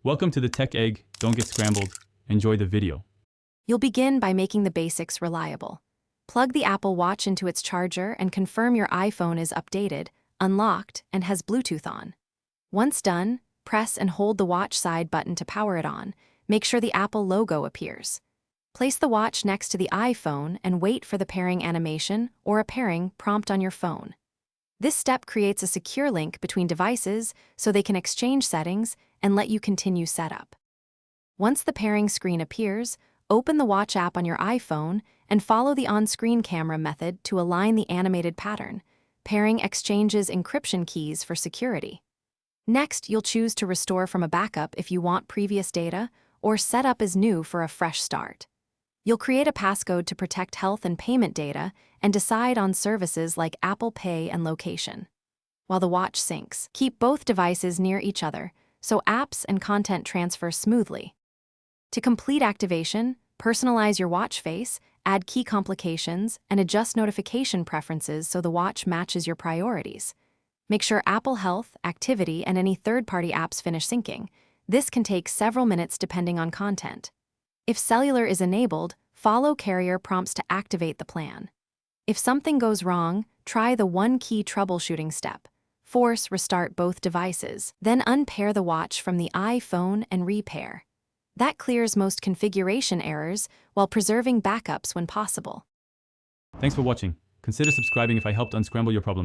Welcome to the Tech Egg. Don't get scrambled. Enjoy the video. You'll begin by making the basics reliable. Plug the Apple Watch into its charger and confirm your iPhone is updated, unlocked, and has Bluetooth on. Once done, press and hold the watch side button to power it on. Make sure the Apple logo appears. Place the watch next to the iPhone and wait for the pairing animation or a pairing prompt on your phone. This step creates a secure link between devices so they can exchange settings and let you continue setup. Once the pairing screen appears, open the Watch app on your iPhone and follow the on-screen camera method to align the animated pattern. Pairing exchanges encryption keys for security. Next, you'll choose to restore from a backup if you want previous data, or set up as new for a fresh start. You'll create a passcode to protect health and payment data and decide on services like Apple Pay and location. While the watch syncs, keep both devices near each other so apps and content transfer smoothly. To complete activation, personalize your watch face, add key complications, and adjust notification preferences so the watch matches your priorities. Make sure Apple Health, Activity, and any third-party apps finish syncing. This can take several minutes depending on content. If cellular is enabled, follow carrier prompts to activate the plan. If something goes wrong, try the one-key troubleshooting step. Force restart both devices, then unpair the watch from the iPhone and repair. That clears most configuration errors while preserving backups when possible. Thanks for watching. Consider subscribing if I helped unscramble your problems.